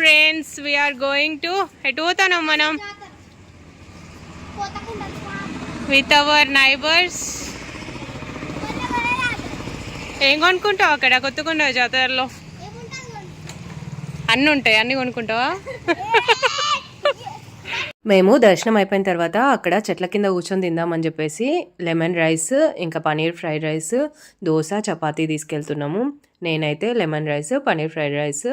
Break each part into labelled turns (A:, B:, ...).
A: friends, we are going to Etutanam Manam with our neighbors. ఏం కొనుక్కుంటావు అక్కడ కొత్తకొండ జాతరలో? అన్నీ ఉంటాయి, అన్నీ కొనుక్కుంటావా? మేము దర్శనం అయిపోయిన తర్వాత అక్కడ చెట్ల కింద కూర్చొని తిందామని చెప్పేసి లెమన్ రైస్, ఇంకా పనీర్ ఫ్రైడ్ రైస్, దోశ, చపాతీ తీసుకెళ్తున్నాము. నేనైతే lemon rice, paneer fried rice,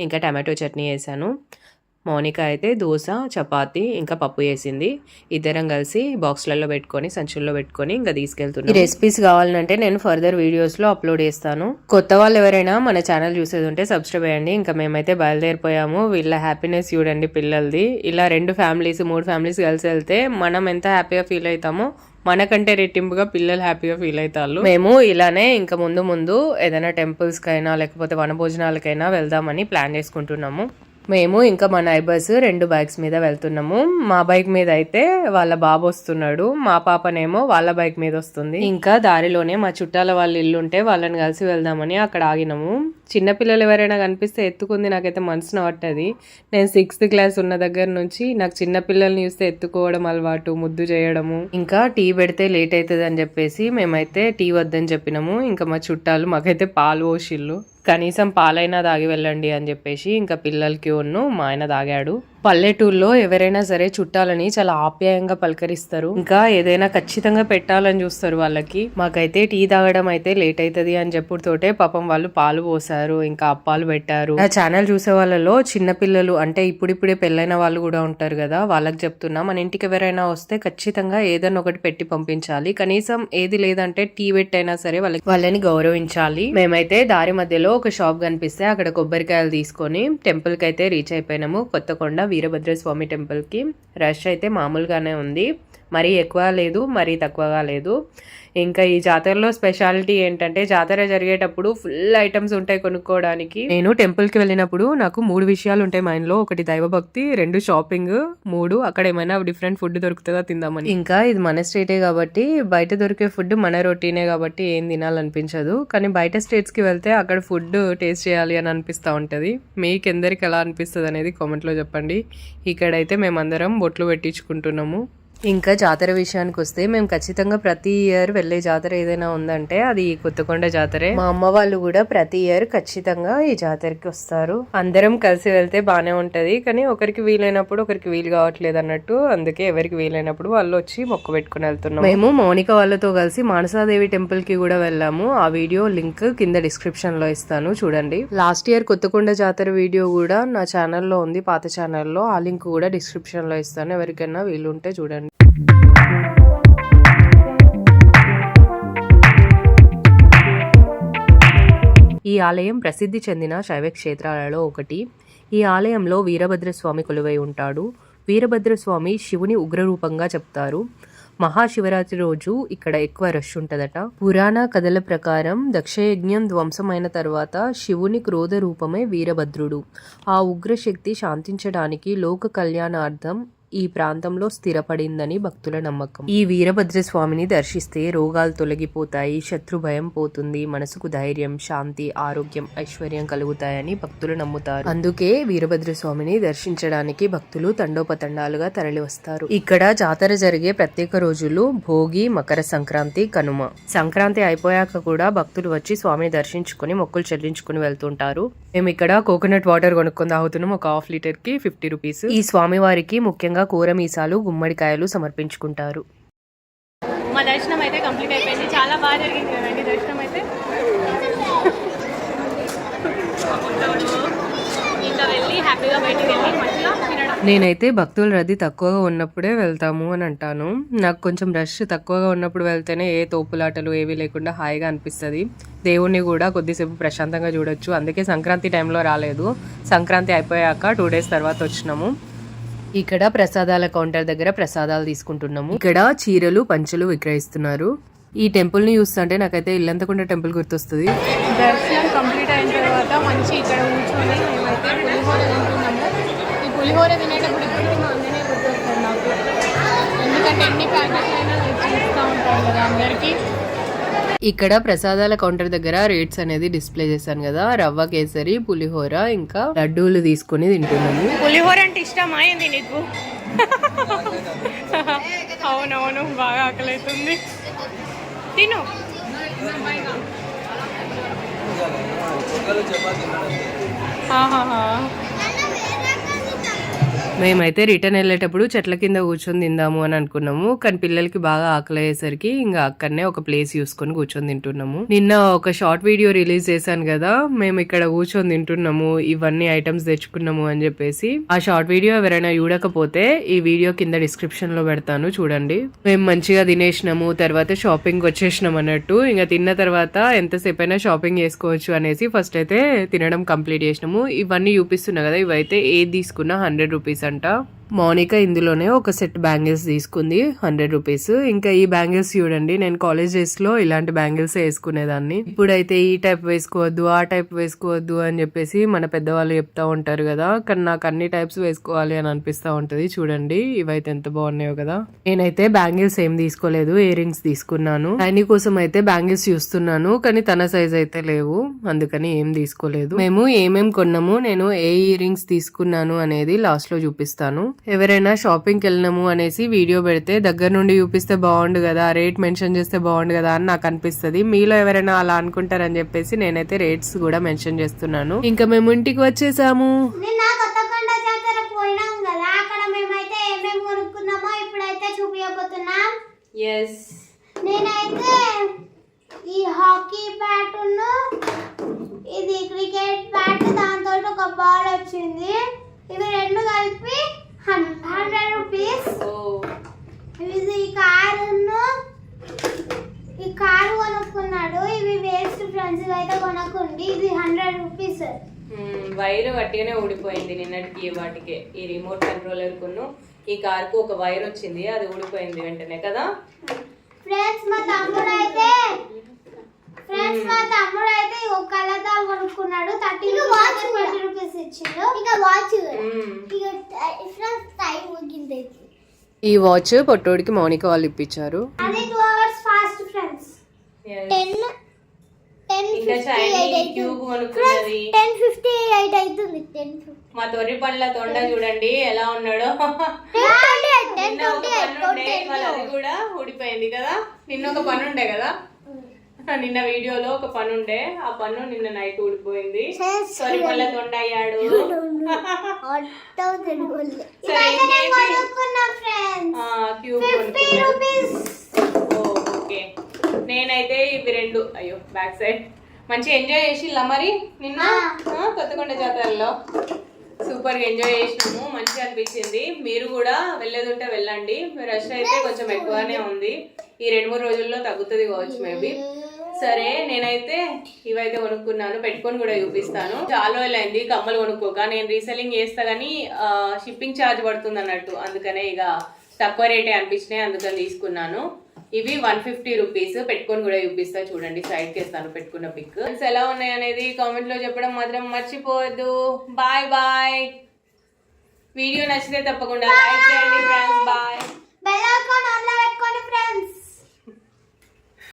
A: ఇంకా టమాటో చట్నీ వేసాను. మౌనిక అయితే దోశ, చపాతి, ఇంకా పప్పు వేసింది. ఇద్దరం కలిసి బాక్స్లలో పెట్టుకొని, సంచుల్లో పెట్టుకొని ఇంకా తీసుకెళ్తున్నాం. ఈ రెసిపీస్ కావాలంటే నేను ఫర్దర్ వీడియోస్లో అప్లోడ్ చేస్తాను. కొత్త వాళ్ళు ఎవరైనా మన ఛానల్ చూసేది ఉంటే సబ్స్క్రైబ్ అయ్యండి. ఇంకా మేమైతే బయలుదేరిపోయాము. వీళ్ళ హ్యాపీనెస్ చూడండి పిల్లలది. ఇలా 2 ఫ్యామిలీస్ 3 ఫ్యామిలీస్ కలిసి వెళ్తే మనం ఎంత హ్యాపీగా ఫీల్ అవుతామో మనకంటే రెట్టింపుగా పిల్లలు హ్యాపీగా ఫీల్ అవుతారు. మేము ఇలానే ఇంకా ముందు ఏదైనా టెంపుల్స్కైనా లేకపోతే వనభోజనాలకైనా వెళ్దామని ప్లాన్ చేసుకుంటున్నాము. మేము ఇంకా మా నైబర్స్ 2 బైక్స్ మీద వెళ్తున్నాము. మా బైక్ మీద అయితే వాళ్ళ బాబు వస్తున్నాడు, మా పాపనేమో వాళ్ళ బైక్ మీద వస్తుంది. ఇంకా దారిలోనే మా చుట్టాల వాళ్ళ ఇల్లు ఉంటే వాళ్ళని కలిసి వెళ్దామని అక్కడ ఆగినాము. చిన్నపిల్లలు ఎవరైనా కనిపిస్తే ఎత్తుకుంది నాకైతే మనసున పట్టది. నేను 6th క్లాస్ ఉన్న దగ్గర నుంచి నాకు చిన్నపిల్లల్ని చూస్తే ఎత్తుకోవడం అలవాటు, ముద్దు చేయడము. ఇంకా టీ పెడితే లేట్ అవుతుంది అని చెప్పేసి మేమైతే టీ వద్దని చెప్పినాము. ఇంకా మా చుట్టాలు మాకైతే పాలు పోసిళ్ళు. కనీసం పాలైనా తాగి వెళ్ళండి అని చెప్పేసి ఇంకా పిల్లలకి మా ఆయన తాగాడు. పల్లెటూరులో ఎవరైనా సరే చుట్టాలని చాలా ఆప్యాయంగా పలకరిస్తారు. ఇంకా ఏదైనా ఖచ్చితంగా పెట్టాలని చూస్తారు వాళ్ళకి. మాకైతే టీ తాగడం అయితే లేట్ అవుతుంది అని చెప్పుడుతోటే పాపం వాళ్ళు పాలు పోసారు, ఇంకా అప్పాలు పెట్టారు. నా ఛానల్ చూసే వాళ్ళలో చిన్నపిల్లలు అంటే ఇప్పుడిప్పుడే పెళ్ళైన వాళ్ళు కూడా ఉంటారు కదా, వాళ్ళకి చెప్తున్నా మన ఇంటికి ఎవరైనా వస్తే ఖచ్చితంగా ఏదైనా ఒకటి పెట్టి పంపించాలి. కనీసం ఏది లేదంటే టీ పెట్టైనా సరే వాళ్ళని గౌరవించాలి. మేమైతే దారి మధ్యలో ఒక షాప్ కనిపిస్తే అక్కడ కొబ్బరికాయలు తీసుకొని టెంపుల్ కి అయితే రీచ్ అయిపోయినాము. కొత్తకొండ వీరభద్రస్వామి టెంపుల్ కి రష్ అయితే మామూలుగానే ఉంది, మరీ ఎక్కువ లేదు, మరీ తక్కువగా లేదు. ఇంకా ఈ జాతరలో స్పెషాలిటీ ఏంటంటే జాతర జరిగేటప్పుడు ఫుల్ ఐటమ్స్ ఉంటాయి కొనుక్కోవడానికి. నేను టెంపుల్ కి వెళ్ళినప్పుడు నాకు 3 విషయాలు ఉంటాయి మైండ్ లో. 1 దైవభక్తి, 2 షాపింగ్, 3 అక్కడ ఏమైనా డిఫరెంట్ ఫుడ్ దొరుకుతుందా తిందామని. ఇంకా ఇది మన స్టేటే కాబట్టి బయట దొరికే ఫుడ్ మన రొటీనే కాబట్టి ఏం తినాలనిపించదు. కానీ బయట స్టేట్స్ కి వెళ్తే అక్కడ ఫుడ్ టేస్ట్ చేయాలి అని అనిపిస్తూ ఉంటది. మీకు ఎందరికి ఎలా అనిపిస్తుంది అనేది కామెంట్ లో చెప్పండి. ఇక్కడైతే మేమందరం బొట్లు పెట్టించుకుంటున్నాము. ఇంకా జాతర విషయానికి వస్తే మేము ఖచ్చితంగా ప్రతి ఇయర్ వెళ్ళే జాతర ఏదైనా ఉందంటే అది ఈ కొత్తకొండ జాతరే. మా అమ్మ వాళ్ళు కూడా ప్రతి ఇయర్ ఖచ్చితంగా ఈ జాతరకి వస్తారు. అందరం కలిసి వెళ్తే బానే ఉంటది, కానీ ఒకరికి వీలైనప్పుడు ఒకరికి వీలు కావట్లేదు అన్నట్టు, అందుకే ఎవరికి వీలైనప్పుడు వాళ్ళు వచ్చి మొక్కు పెట్టుకుని వెళ్తున్నాం. మేము మౌనిక వాళ్ళతో కలిసి మానసాదేవి టెంపుల్ కి కూడా వెళ్ళాము. ఆ వీడియో లింక్ కింద డిస్క్రిప్షన్ లో ఇస్తాను, చూడండి. లాస్ట్ ఇయర్ కొత్తకొండ జాతర వీడియో కూడా నా ఛానల్లో ఉంది, పాత ఛానల్లో. ఆ లింక్ కూడా డిస్క్రిప్షన్ లో ఇస్తాను, ఎవరికైనా వీలుంటే చూడండి. ఈ ఆలయం ప్రసిద్ధి చెందిన శైవ క్షేత్రాలలో ఒకటి. ఈ ఆలయంలో వీరభద్రస్వామి కొలువై ఉంటాడు. వీరభద్రస్వామి శివుని ఉగ్రరూపంగా చెప్తారు. మహాశివరాత్రి రోజు ఇక్కడ ఎక్కువ రష్ ఉంటదట. పురాణ కథల ప్రకారం దక్షయజ్ఞం ధ్వంసమైన తర్వాత శివుని క్రోధ రూపమే వీరభద్రుడు. ఆ ఉగ్రశక్తి శాంతించడానికి లోక కళ్యాణార్థం ఈ ప్రాంతంలో స్థిరపడిందని భక్తుల నమ్మకం. ఈ వీరభద్రస్వామిని దర్శిస్తే రోగాలు తొలగిపోతాయి, శత్రు భయం పోతుంది, మనసుకు ధైర్యం, శాంతి, ఆరోగ్యం, ఐశ్వర్యం కలుగుతాయని భక్తులు నమ్ముతారు. అందుకే వీరభద్రస్వామిని దర్శించడానికి భక్తులు తండోపతండాలుగా తరలి వస్తారు. ఇక్కడ జాతర జరిగే ప్రత్యేక రోజులు భోగి, మకర సంక్రాంతి, కనుమ. సంక్రాంతి అయిపోయాక కూడా భక్తులు వచ్చి స్వామిని దర్శించుకుని మొక్కులు చెల్లించుకుని వెళ్తుంటారు. మేము ఇక్కడ కోకోనట్ వాటర్ కొనుక్కొని తాగుతున్నాం, ఒక 1/2 లీటర్కి 50 రూపీస్. ఈ స్వామి వారికి ముఖ్యంగా కూర మీసాలు, గుమ్మడికాయలు సమర్పించుకుంటారు. మా దర్శనం అయితే కంప్లీట్ అయిపోయింది, చాలా బాగా జరిగింది కదండి దర్శనం అయితే. ఇంకా వెళ్ళి హ్యాపీగా బయటికి వెళ్ళి మంచిగా తినడం. నేనైతే భక్తుల రద్దీ తక్కువగా ఉన్నప్పుడే వెళ్తాము అని అంటాను. నాకు కొంచెం రష్ తక్కువగా ఉన్నప్పుడు వెళ్తేనే ఏ తోపులాటలు ఏవి లేకుండా హాయిగా అనిపిస్తుంది. దేవుణ్ణి కూడా కొద్దిసేపు ప్రశాంతంగా చూడొచ్చు. అందుకే సంక్రాంతి టైంలో రాలేదు, సంక్రాంతి అయిపోయాక 2 డేస్ తర్వాత వచ్చినాము. ఇక్కడ ప్రసాదాల కౌంటర్ దగ్గర ప్రసాదాలు తీసుకుంటున్నాము. ఇక్కడ చీరలు, పంచలు విక్రయిస్తున్నారు. ఈ టెంపుల్ ని చూస్తుంటే నాకైతే ఇల్లంతకుండ టెంపుల్ గుర్తొస్తుంది. దర్శనం కంప్లీట్ అయిన తర్వాత మంచి ఇక్కడ కూర్చొని మేమైతే పులిహోర తింటున్నాము. ఈ పులిహోర తినేటప్పుడు ఇప్పటికీ మా అన్ననే గుర్తొస్తుంది నాకు, ఎందుకంటే ఎన్ని ప్యాకెట్లు అయినా ఇస్తూ ఉంటాం కదా అందరికీ. ఇక్కడ ప్రసాదాల కౌంటర్ దగ్గర రేట్స్ అనేది డిస్ప్లే చేశాను కదా. రవ్వ కేసరి, పులిహోర, ఇంకా లడ్డూలు తీసుకుని తింటున్నాము.
B: పులిహోర అంటే ఇష్టమా ఏంది నీకు? అవునవును, బాగా ఆకలి అవుతుంది. తిను.
A: మేమైతే రిటర్న్ వెళ్ళేటప్పుడు చెట్ల కింద కూర్చొని తిందాము అని అనుకున్నాము. కానీ పిల్లలకి బాగా ఆకలి అయ్యేసరికి ఇంకా అక్కడనే ఒక ప్లేస్ చూసుకొని కూర్చొని తింటున్నాము. నిన్న ఒక షార్ట్ వీడియో రిలీజ్ చేశాను కదా, మేము ఇక్కడ కూర్చొని తింటున్నాము, ఇవన్నీ ఐటమ్స్ తెచ్చుకున్నాము అని చెప్పేసి. ఆ షార్ట్ వీడియో ఎవరైనా చూడకపోతే ఈ వీడియో కింద డిస్క్రిప్షన్ లో పెడతాను, చూడండి. మేము మంచిగా తినేసినాము, తర్వాత షాపింగ్ వచ్చేసినాం అన్నట్టు. ఇంకా తిన్న తర్వాత ఎంతసేపు అయినా షాపింగ్ చేసుకోవచ్చు అనేసి ఫస్ట్ అయితే తినడం కంప్లీట్ చేసినాము. ఇవన్నీ చూపిస్తున్నా కదా, ఇవైతే ఏది తీసుకున్నా 100 రూపీస్ అంట. మౌనిక ఇందులోనే ఒక సెట్ బ్యాంగిల్స్ తీసుకుంది 100 రూపీస్. ఇంకా ఈ బ్యాంగిల్స్ చూడండి, నేను కాలేజ్ డేస్ లో ఇలాంటి బ్యాంగిల్స్ వేసుకునేదాన్ని. ఇప్పుడైతే ఈ టైప్ వేసుకోవద్దు, ఆ టైప్ వేసుకోవద్దు అని చెప్పేసి మన పెద్దవాళ్ళు చెప్తా ఉంటారు కదా. కానీ నాకు అన్ని టైప్స్ వేసుకోవాలి అని అనిపిస్తా ఉంటది. చూడండి ఇవైతే ఎంత బాగున్నాయో కదా. నేనైతే బ్యాంగిల్స్ ఏం తీసుకోలేదు, ఇయర్ రింగ్స్ తీసుకున్నాను. టైనీ కోసం అయితే బ్యాంగిల్స్ చూస్తున్నాను, కానీ తన సైజ్ అయితే లేవు, అందుకని ఏం తీసుకోలేదు. మేము ఏమేం కొన్నాము, నేను ఏ ఇయర్ రింగ్స్ తీసుకున్నాను అనేది లాస్ట్ లో చూపిస్తాను. ఎవరైనా షాపింగ్ కి వెళ్ళినాము అనేసి వీడియో పెడితే దగ్గర నుండి చూపిస్తే బాగుండు కదా, రేట్ మెన్షన్ చేస్తే బాగుండు కదా అని నాకు అనిపిస్తుంది. మీలో ఎవరైనా అలా అనుకుంటారని చెప్పేసి నేనైతే రేట్స్ కూడా మెన్షన్ చేస్తున్నాను. ఇంకా మేము ఇంటికి వచ్చేసాము.
C: నేనైతే ఈ హాకీ బ్యాట్ ఇది క్రికెట్ బ్యాట్, దాంతో ఒక బాల్ వచ్చింది. ఇవి రెండు కలిపి 100 రూపీస్. ఇది ఈ కారు కొనుక్కున్నాడు. ఇవి వేస్ట్ ఫ్రెండ్స్ అయితే కొనకండి, ఇది 100 రూపీస్.
A: వైర్ గట్టిగానే ఊడిపోయింది నిన్నటికి వాటికి. ఈ రిమోట్ కంట్రోలర్ కును ఈ కార్ కు ఒక వైర్ వచ్చింది, అది ఊడిపోయింది వెంటనే కదా
C: ఫ్రెండ్స్. మా తమ్ముడు అయితే ఒక కలదాలు కొనుక్కున్నాడు, 30 రూపీస్ ఇచ్చిండు. ఇక వాచ్
A: ఈ వాచ్ పొట్టోడికి మౌనిక వాళ్ళు ఇప్పించారు.
C: అది 2 hours ఫాస్ట్ ఫ్రెండ్స్. 10:58 అవుతుంది.
A: మా తొర్రి పండ్ల తొండ చూడండి ఎలా ఉన్నాడో. అది కూడా ఊడిపోయింది కదా. నిన్న ఒక పని ఉండే కదా, నిన్న వీడియోలో ఒక పని ఉండే, ఆ పన్ను నిన్న నైట్ ఊడిపోయింది. తొర్రి పండ్ల తొండ అయ్యాడు. ఓకే, నేనైతే ఇవి రెండు అయ్యో బ్యాక్ సైడ్ మంచిగా ఎంజాయ్ చేసిల్లా మరి నిన్న కొత్తకొండ జాతరలో. సూపర్ గా ఎంజాయ్ చేసినాము, మంచిగా అనిపించింది. మీరు కూడా వెళ్ళేది ఉంటే వెళ్ళండి. రష్ అయితే కొంచెం ఎక్కువనే ఉంది, ఈ 2-3 రోజుల్లో తగ్గుతుంది కావచ్చు మేబీ. సరే, నేనైతే ఇవైతే కొనుక్కున్నాను, పెట్టుకొని కూడా చూపిస్తాను. చాలా రోజులైంది కమ్మలు కొనుక్కోక. నేను రీసెల్లింగ్ చేస్తా గానీ షిప్పింగ్ ఛార్జ్ పడుతుంది అన్నట్టు, అందుకనే ఇక తక్కువ రేటే అనిపించినాయి, అందుకని తీసుకున్నాను. ఇవి 150 రూపీస్. పెట్టుకొని కూడా చూపిస్తా, చూడండి సైడ్ కి వేస్తాను పెట్టుకున్న పిక్. ఎలా ఉన్నాయి అనేది కామెంట్ లో చెప్పడం మాత్రం మర్చిపోవద్దు. Bye bye. వీడియో నచ్చితే తప్పకుండా లైక్ చేయండి friends. Bye.
C: Bell icon on లో పెట్టుకోండి ఫ్రెండ్స్.